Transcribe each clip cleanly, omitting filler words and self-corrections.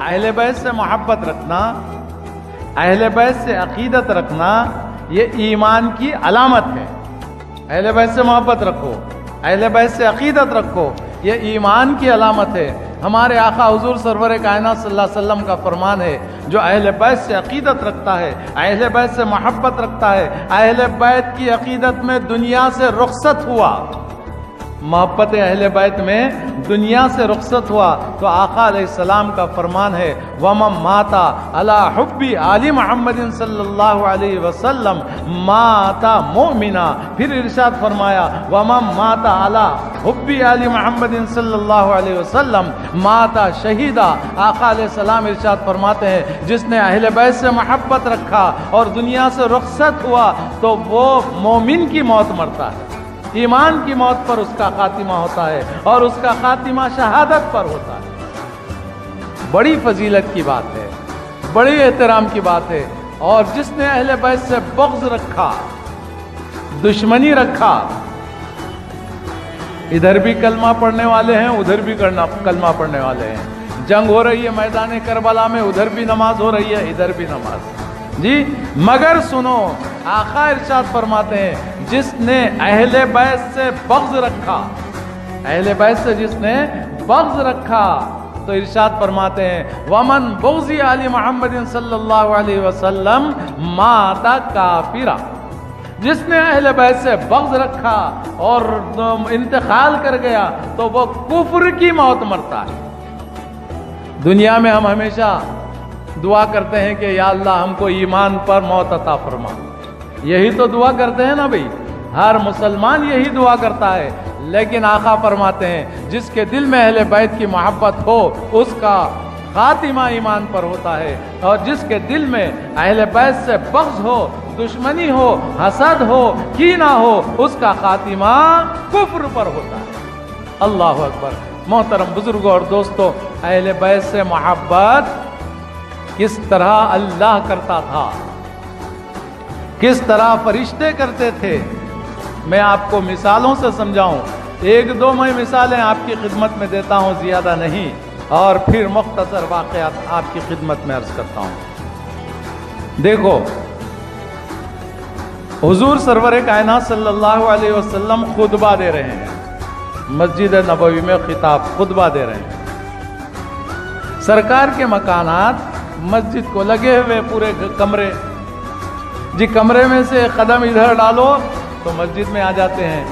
اہل بیت سے محبت رکھنا، اہل بیت سے عقیدت رکھنا، یہ ایمان کی علامت ہے۔ اہل بیت سے محبت رکھو، اہل بیت سے عقیدت رکھو، یہ ایمان کی علامت ہے۔ ہمارے آقا حضور سرور کائنات صلی اللہ علیہ وسلم کا فرمان ہے، جو اہل بیت سے عقیدت رکھتا ہے، اہل بیت سے محبت رکھتا ہے، اہل بیت کی عقیدت میں دنیا سے رخصت ہوا، محبت اہل بیت میں دنیا سے رخصت ہوا تو آقا علیہ السلام کا فرمان ہے وَمَن مَاتَ عَلَى حُبِّ آلِ محمد صلی اللہ علیہ وسلم مَاتَ مُؤْمِنًا۔ پھر ارشاد فرمایا وَمَن مَاتَ عَلَى حُبِّ آلِ محمد صلی اللہ علیہ وسلم مَاتَ شہیدا۔ آقا علیہ السلام ارشاد فرماتے ہیں جس نے اہل بیت سے محبت رکھا اور دنیا سے رخصت ہوا تو وہ مومن کی موت مرتا ہے، ایمان کی موت پر اس کا خاتمہ ہوتا ہے اور اس کا خاتمہ شہادت پر ہوتا ہے۔ بڑی فضیلت کی بات ہے، بڑی احترام کی بات ہے۔ اور جس نے اہل بیت سے بغض رکھا، دشمنی رکھا، ادھر بھی کلمہ پڑھنے والے ہیں، ادھر بھی کلمہ پڑھنے والے ہیں، جنگ ہو رہی ہے میدان کربلا میں، ادھر بھی نماز ہو رہی ہے، ادھر بھی نماز جی، مگر سنو آقا ارشاد فرماتے ہیں جس نے اہل بیت سے بغض رکھا، اہل بیت سے جس نے بغض رکھا تو ارشاد فرماتے ہیں وَمَن بُغْضِ آلِ محمد صلی اللہ علیہ وسلم مَاتَ کافرا۔ جس نے اہل بیت سے بغض رکھا اور انتقال کر گیا تو وہ کفر کی موت مرتا ہے۔ دنیا میں ہم ہمیشہ دعا کرتے ہیں کہ یا اللہ ہم کو ایمان پر موت عطا فرما، یہی تو دعا کرتے ہیں نا بھئی، ہر مسلمان یہی دعا کرتا ہے۔ لیکن آقا فرماتے ہیں جس کے دل میں اہل بیت کی محبت ہو اس کا خاتمہ ایمان پر ہوتا ہے، اور جس کے دل میں اہل بیت سے بغض ہو، دشمنی ہو، حسد ہو، کینہ ہو، اس کا خاتمہ کفر پر ہوتا ہے۔ اللہ اکبر۔ محترم بزرگوں اور دوستو، اہل بیت سے محبت کس طرح اللہ کرتا تھا، کس طرح فرشتے کرتے تھے، میں آپ کو مثالوں سے سمجھاؤں۔ ایک دو میں مثالیں آپ کی خدمت میں دیتا ہوں، زیادہ نہیں، اور پھر مختصر واقعات آپ کی خدمت میں عرض کرتا ہوں۔ دیکھو، حضور سرور کائنات صلی اللہ علیہ وسلم خطبہ دے رہے ہیں، مسجد نبوی میں خطبہ دے رہے ہیں۔ سرکار کے مکانات مسجد کو لگے ہوئے پورے کمرے، جی کمرے میں سے قدم ادھر ڈالو تو مسجد میں آ جاتے ہیں،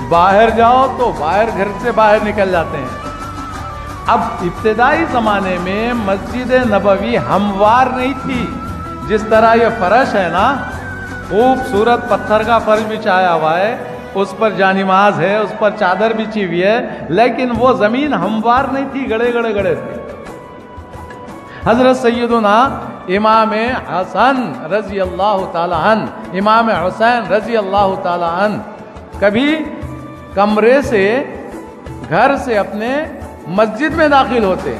باہر جاؤ تو باہر گھر سے باہر نکل جاتے ہیں۔ اب ابتدائی زمانے میں مسجد نبوی ہموار نہیں تھی، جس طرح یہ فرش ہے نا، خوبصورت پتھر کا فرش بچھایا ہوا ہے، اس پر جانماز ہے، اس پر چادر بچھی ہوئی ہے، لیکن وہ زمین ہموار نہیں تھی، گڑے گڑے گڑے تھے۔ حضرت سیدنا امام حسن رضی اللہ تعالی عنہ، امام حسین رضی اللہ تعالی عنہ کبھی کمرے سے، گھر سے اپنے مسجد میں داخل ہوتے،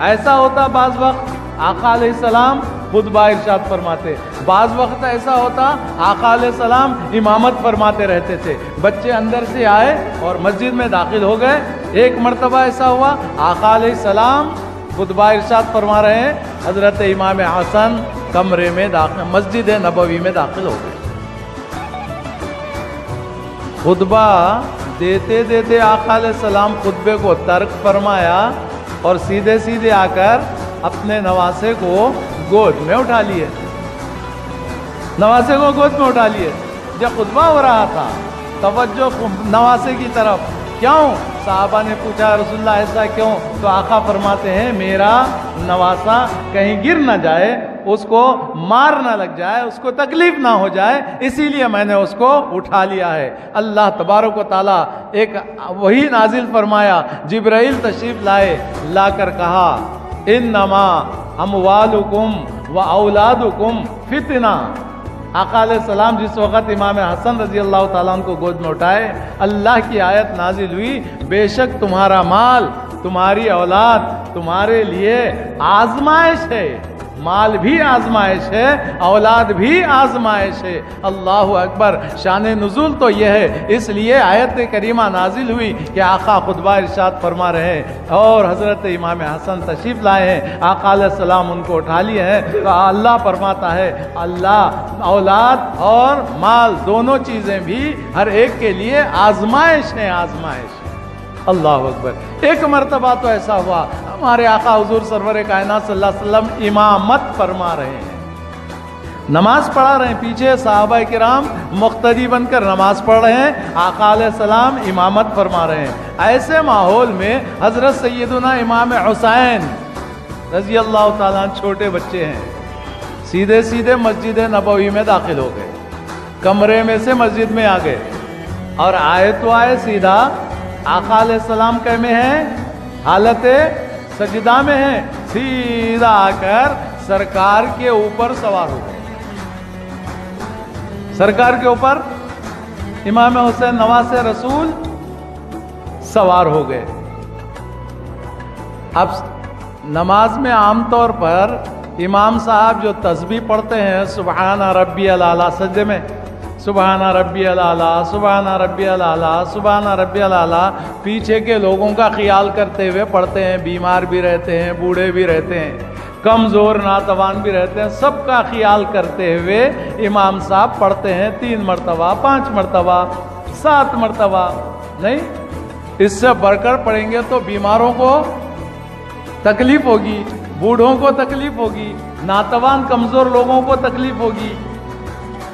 ایسا ہوتا بعض وقت آقا علیہ السلام خطبہ ارشاد فرماتے، بعض وقت ایسا ہوتا آقا علیہ السلام امامت فرماتے رہتے تھے، بچے اندر سے آئے اور مسجد میں داخل ہو گئے۔ ایک مرتبہ ایسا ہوا آقا علیہ السلام خطبہ ارشاد فرما رہے ہیں، حضرت امام حسن کمرے میں داخل، مسجد نبوی میں داخل ہو گئے۔ خطبہ دیتے دیتے آقا علیہ السلام خطبے کو ترک فرمایا اور سیدھے سیدھے آ کر اپنے نواسے کو گود میں اٹھا لیے، نواسے کو گود میں اٹھا لیے۔ جب خطبہ ہو رہا تھا توجہ نواسے کی طرف، کیوں؟ صحابہ نے پوچھا رسول اللہ ایسا کیوں؟ تو آقا فرماتے ہیں میرا نواسا کہیں گر نہ جائے، اس کو مار نہ لگ جائے، اس کو تکلیف نہ ہو جائے، اسی لیے میں نے اس کو اٹھا لیا ہے۔ اللہ تبارک و تعالیٰ ایک وحی نازل فرمایا، جبرائیل تشریف لائے، لا کر کہا انما اموالکم و اولادکم فتنہ۔ آقا علیہ السلام جس وقت امام حسن رضی اللہ تعالیٰ عنہ کو گود میں اٹھائے، اللہ کی آیت نازل ہوئی، بے شک تمہارا مال، تمہاری اولاد تمہارے لیے آزمائش ہے، مال بھی آزمائش ہے، اولاد بھی آزمائش ہے۔ اللہ اکبر۔ شان نزول تو یہ ہے، اس لیے آیت کریمہ نازل ہوئی کہ آقا خطبہ ارشاد فرما رہے ہیں اور حضرت امام حسن تشریف لائے ہیں، آقا علیہ السلام ان کو اٹھا لیے ہیں، تو اللہ فرماتا ہے اللہ اولاد اور مال دونوں چیزیں بھی ہر ایک کے لیے آزمائش ہیں، آزمائش۔ اللہ اکبر۔ ایک مرتبہ تو ایسا ہوا، ہمارے آقا حضور سرور کائنات صلی اللہ علیہ وسلم امامت فرما رہے ہیں، نماز پڑھا رہے ہیں، پیچھے صحابہ کرام مقتدی بن کر نماز پڑھ رہے ہیں، آقا علیہ السلام امامت فرما رہے ہیں۔ ایسے ماحول میں حضرت سیدنا امام حسین رضی اللہ تعالیٰ چھوٹے بچے ہیں، سیدھے سیدھے مسجد نبوی میں داخل ہو گئے، کمرے میں سے مسجد میں آ گئے، اور آئے تو آئے سیدھا آقا علیہ السلام کے میں ہیں، حالت سجدہ میں ہیں، سیدھا آ کر سرکار کے اوپر سوار ہو گئے، سرکار کے اوپر امام حسین نواز رسول سوار ہو گئے۔ اب نماز میں عام طور پر امام صاحب جو تسبیح پڑھتے ہیں سبحان ربی الاعلیٰ، سجدے میں سبحان ربی الاعلیٰ، سبحان ربی الاعلیٰ، سبحان ربی الاعلیٰ، پیچھے کے لوگوں کا خیال کرتے ہوئے پڑھتے ہیں، بیمار بھی رہتے ہیں، بوڑھے بھی رہتے ہیں، کمزور ناتوان بھی رہتے ہیں، سب کا خیال کرتے ہوئے امام صاحب پڑھتے ہیں 3 مرتبہ، 5 مرتبہ، 7 مرتبہ، نہیں اس سے بڑھ کر پڑھیں گے تو بیماروں کو تکلیف ہوگی، بوڑھوں کو تکلیف ہوگی، ناتوان کمزور لوگوں کو تکلیف ہوگی،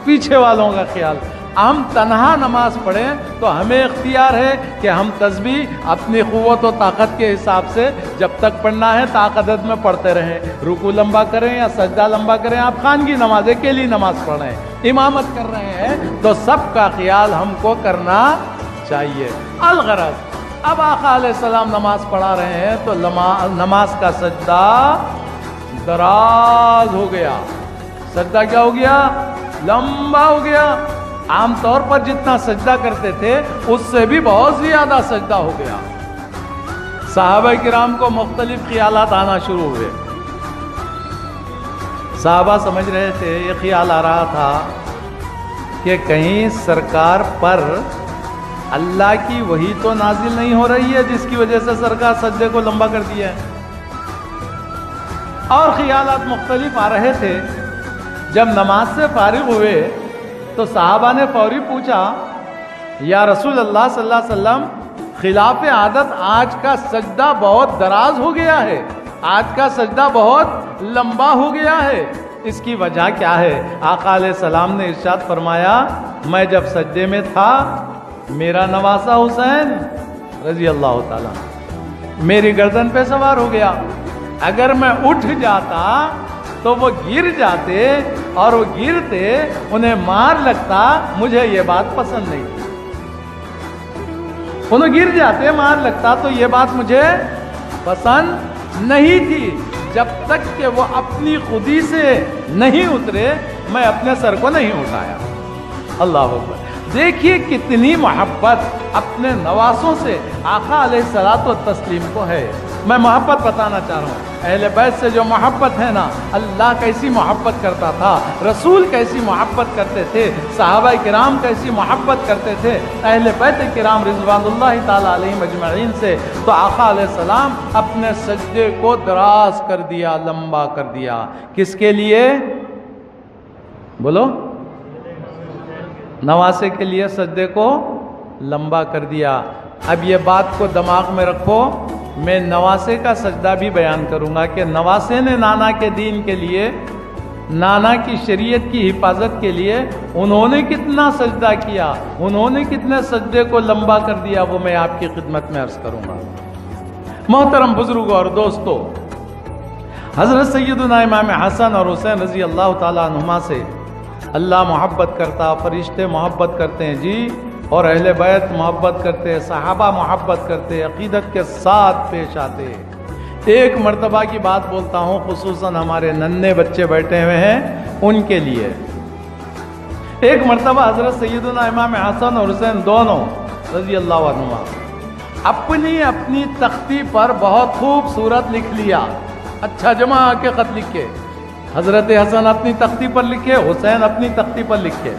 پیچھے والوں کا خیال۔ ہم تنہا نماز پڑھیں تو ہمیں اختیار ہے کہ ہم تسبیح اپنی قوت و طاقت کے حساب سے جب تک پڑھنا ہے طاقت میں پڑھتے رہیں، رکوع لمبا کریں یا سجدہ لمبا کریں، آپ خانگی نماز اکیلی نماز پڑھ رہے ہیں، امامت کر رہے ہیں تو سب کا خیال ہم کو کرنا چاہیے۔ الغرض اب آقا علیہ السلام نماز پڑھا رہے ہیں تو نماز کا سجدہ دراز ہو گیا، سجدہ کیا ہو گیا؟ لمبا ہو گیا۔ عام طور پر جتنا سجدہ کرتے تھے اس سے بھی بہت زیادہ سجدہ ہو گیا۔ صحابہ کرام کو مختلف خیالات آنا شروع ہوئے، صحابہ سمجھ رہے تھے، یہ خیال آ رہا تھا کہ کہیں سرکار پر اللہ کی وحی تو نازل نہیں ہو رہی ہے جس کی وجہ سے سرکار سجدے کو لمبا کر دیا ہے، اور خیالات مختلف آ رہے تھے۔ جب نماز سے فارغ ہوئے تو صحابہ نے فوری پوچھا یا رسول اللہ صلی اللہ علیہ وسلم، خلاف عادت آج کا سجدہ بہت دراز ہو گیا ہے، آج کا سجدہ بہت لمبا ہو گیا ہے، اس کی وجہ کیا ہے؟ آقا علیہ السلام نے ارشاد فرمایا، میں جب سجدے میں تھا میرا نواسہ حسین رضی اللہ تعالیٰ میری گردن پہ سوار ہو گیا، اگر میں اٹھ جاتا تو وہ گر جاتے، اور وہ گرتے انہیں مار لگتا، مجھے یہ بات پسند نہیں تھی، انہیں گر جاتے مار لگتا تو یہ بات مجھے پسند نہیں تھی۔ جب تک کہ وہ اپنی خودی سے نہیں اترے میں اپنے سر کو نہیں اٹھایا۔ اللہ اکبر۔ دیکھیے کتنی محبت اپنے نواسوں سے آقا علیہ الصلوۃ والتسلیم کو ہے۔ میں محبت بتانا چاہ رہا ہوں، اہل بیت سے جو محبت ہے نا، اللہ کیسی محبت کرتا تھا، رسول کیسی محبت کرتے تھے، صحابہ کرام کیسی محبت کرتے تھے اہل بیت کرام رضوان اللہ تعالیٰ علیہم اجمعین سے، تو آقا علیہ السلام اپنے سجدے کو دراز کر دیا، لمبا کر دیا۔ کس کے لیے؟ بولو، نواسے کے لیے سجدے کو لمبا کر دیا۔ اب یہ بات کو دماغ میں رکھو، میں نواسے کا سجدہ بھی بیان کروں گا کہ نواسے نے نانا کے دین کے لیے، نانا کی شریعت کی حفاظت کے لیے انہوں نے کتنا سجدہ کیا، انہوں نے کتنے سجدے کو لمبا کر دیا، وہ میں آپ کی خدمت میں عرض کروں گا۔ محترم بزرگوں اور دوستو، حضرت سیدنا امام حسن اور حسین رضی اللہ تعالیٰ عنہما سے اللہ محبت کرتا، فرشتے محبت کرتے ہیں جی، اور اہل بیت محبت کرتے، صحابہ محبت کرتے، عقیدت کے ساتھ پیش آتے۔ ایک مرتبہ کی بات بولتا ہوں، خصوصاً ہمارے ننھے بچے بیٹھے ہوئے ہیں ان کے لیے۔ ایک مرتبہ حضرت سیدنا امام حسن اور حسین دونوں رضی اللہ عنہما اپنی اپنی تختی پر بہت خوبصورت لکھ لیا، اچھا جمع کے خط لکھ کے حضرت حسن اپنی تختی پر لکھے, حسین اپنی تختی پر لکھے,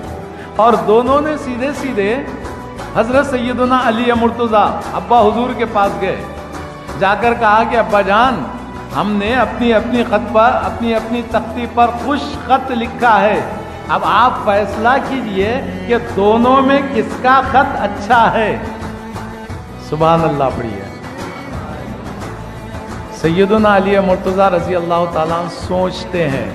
اور دونوں نے سیدھے سیدھے حضرت سیدنا علی مرتضیٰ ابا حضور کے پاس گئے, جا کر کہا کہ ابا جان, ہم نے اپنی اپنی خط پر, اپنی اپنی تختی پر خوش خط لکھا ہے, اب آپ فیصلہ کیجئے کہ دونوں میں کس کا خط اچھا ہے. سبحان اللہ پڑھیے. سیدنا علی مرتضیٰ رضی اللہ تعالیٰ عنہ سوچتے ہیں,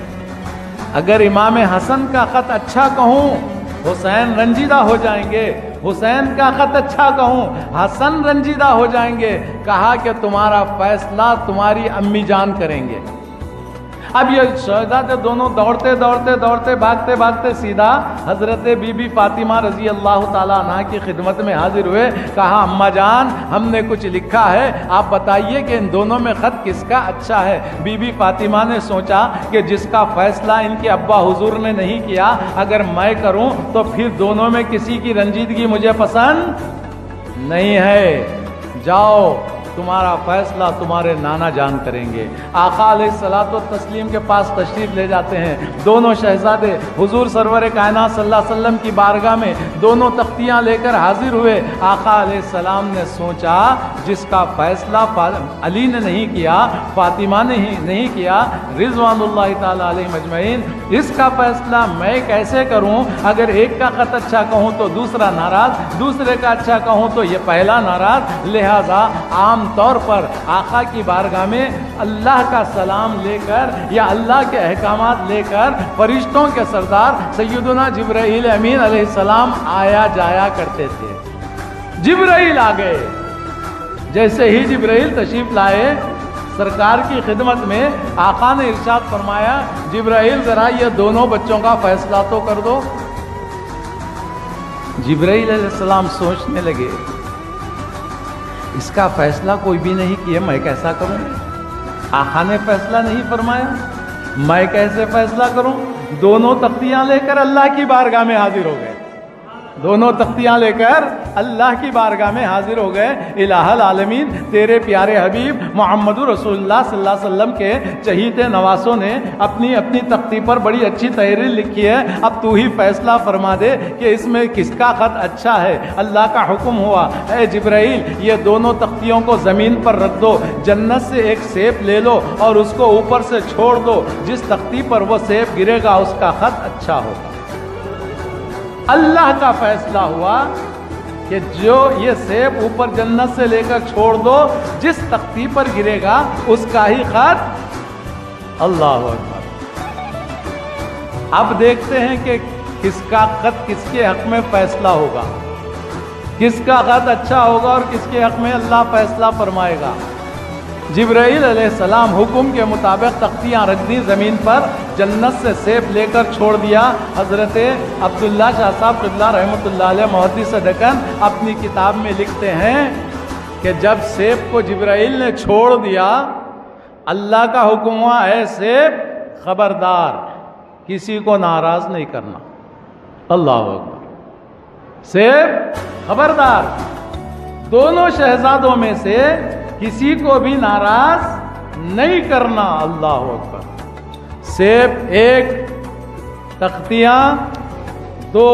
اگر امام حسن کا خط اچھا کہوں حسین رنجیدہ ہو جائیں گے, حسین کا خط اچھا کہوں حسن رنجیدہ ہو جائیں گے. کہا کہ تمہارا فیصلہ تمہاری امی جان کریں گے. اب یہ شہزادے دونوں دوڑتے دوڑتے دوڑتے بھاگتے بھاگتے سیدھا حضرت بی بی فاطمہ رضی اللہ تعالیٰ عنہ کی خدمت میں حاضر ہوئے. کہا اماں جان, ہم نے کچھ لکھا ہے, آپ بتائیے کہ ان دونوں میں خط کس کا اچھا ہے. بی بی فاطمہ نے سوچا کہ جس کا فیصلہ ان کے ابا حضور نے نہیں کیا, اگر میں کروں تو پھر دونوں میں کسی کی رنجیدگی مجھے پسند نہیں ہے. جاؤ, تمہارا فیصلہ تمہارے نانا جان کریں گے. آقا علیہ الصلوۃ والتسلیم کے پاس تشریف لے جاتے ہیں. دونوں شہزادے حضور سرور کائنات صلی اللہ علیہ وسلم کی بارگاہ میں دونوں تختیاں لے کر حاضر ہوئے. آقا علیہ السلام نے سوچا جس کا فیصلہ علی نے نہیں کیا, فاطمہ نے نہیں کیا رضوان اللہ تعالی علیہ مجمعین, اس کا فیصلہ میں کیسے کروں؟ اگر ایک کا خط اچھا کہوں تو دوسرا ناراض, دوسرے کا اچھا کہوں تو یہ پہلا ناراض. لہذا عام طور پر آقا کی بارگاہ میں اللہ کا سلام لے کر یا اللہ کے احکامات لے کر فرشتوں کے سردار سیدنا جبرائیل امین علیہ السلام آیا جایا کرتے تھے. جبرائیل آ گئے. جیسے ہی جبرائیل تشریف لائے سرکار کی خدمت میں, آقا نے ارشاد فرمایا جبرائیل ذرا یہ دونوں بچوں کا فیصلہ تو کر دو. جبرائیل علیہ السلام سوچنے لگے, اس کا فیصلہ کوئی بھی نہیں کیا, میں کیسا کروں؟ آقا نے فیصلہ نہیں فرمایا, میں کیسے فیصلہ کروں؟ دونوں تختیاں لے کر اللہ کی بارگاہ میں حاضر ہو گئے. دونوں تختیاں لے کر اللہ کی بارگاہ میں حاضر ہو گئے. الہ العالمین تیرے پیارے حبیب محمد رسول اللہ صلی اللہ علیہ وسلم کے چہیتے نواسوں نے اپنی اپنی تختی پر بڑی اچھی تحریر لکھی ہے, اب تو ہی فیصلہ فرما دے کہ اس میں کس کا خط اچھا ہے. اللہ کا حکم ہوا, اے جبرائیل یہ دونوں تختیوں کو زمین پر رکھ دو, جنت سے ایک سیب لے لو اور اس کو اوپر سے چھوڑ دو, جس تختی پر وہ سیب گرے گا اس کا خط اچھا ہوگا. اللہ کا فیصلہ ہوا کہ جو یہ سیب اوپر جنت سے لے کر چھوڑ دو, جس تختی پر گرے گا اس کا ہی خط. اللہ اکبر. اب دیکھتے ہیں کہ کس کا خط کس کے حق میں فیصلہ ہوگا, کس کا خط اچھا ہوگا اور کس کے حق میں اللہ فیصلہ فرمائے گا. جبرائیل علیہ السلام حکم کے مطابق تختیاں رکھ دی زمین پر, جنت سے سیب لے کر چھوڑ دیا. حضرت عبداللہ شاہ صاحب قبلہ رحمۃ اللہ علیہ محدث دکن اپنی کتاب میں لکھتے ہیں کہ جب سیب کو جبرائیل نے چھوڑ دیا, اللہ کا حکم ہوا ہے سیب خبردار کسی کو ناراض نہیں کرنا. اللہ اکبر. سیب خبردار, دونوں شہزادوں میں سے کسی کو بھی ناراض نہیں کرنا. اللہ اکبر. سیب ایک, تختیاں دو.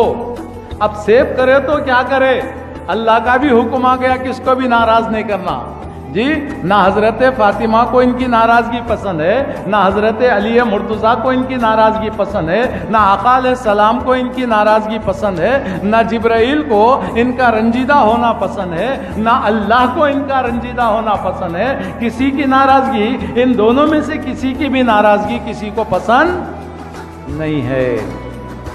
اب سیب کرے تو کیا کرے, اللہ کا بھی حکم آ گیا کس کو بھی ناراض نہیں کرنا. جی نہ حضرت فاطمہ کو ان کی ناراضگی پسند ہے, نہ حضرت علی مرتضیٰ کو ان کی ناراضگی پسند ہے, نہ آقا علیہ السلام کو ان کی ناراضگی پسند ہے, نہ جبرائیل کو ان کا رنجیدہ ہونا پسند ہے, نہ اللہ کو ان کا رنجیدہ ہونا پسند ہے. کسی کی ناراضگی, ان دونوں میں سے کسی کی بھی ناراضگی کسی کو پسند نہیں ہے.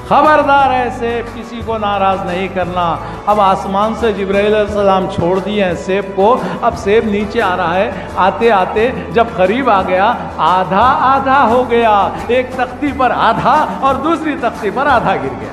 خبردار ہے سیب کسی کو ناراض نہیں کرنا. اب آسمان سے جبرائیل علیہ السلام چھوڑ دیے ہیں سیب کو, اب سیب نیچے آ رہا ہے. آتے آتے جب قریب آ گیا آدھا آدھا ہو گیا, ایک تختی پر آدھا اور دوسری تختی پر آدھا گر گیا.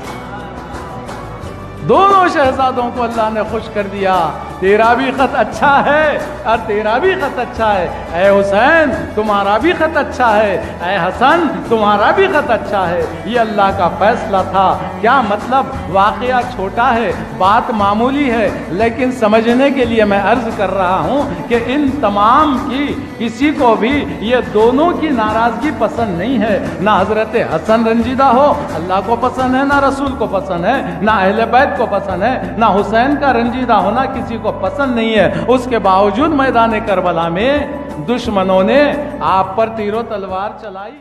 دونوں شہزادوں کو اللہ نے خوش کر دیا. تیرا بھی خط اچھا ہے اور تیرا بھی خط اچھا ہے، اے حسین تمہارا بھی خط اچھا ہے، اے حسن تمہارا بھی خط اچھا ہے۔ یہ اللہ کا فیصلہ تھا۔ کیا مطلب؟ واقعہ چھوٹا ہے، بات معمولی ہے، لیکن سمجھنے کے لیے میں عرض کر رہا ہوں کہ ان تمام کی کسی کو بھی یہ دونوں کی ناراضگی پسند نہیں ہے۔ نہ حضرت حسن رنجیدہ ہو، اللہ کو پسند ہے، نہ رسول کو پسند ہے، نہ اہل بیت کو پسند ہے، نہ حسین کا رنجیدہ ہونا کسی کو پسند نہیں ہے۔ اس کے باوجود میدان کربلا میں دشمنوں نے آپ پر تیر و تلوار چلائی۔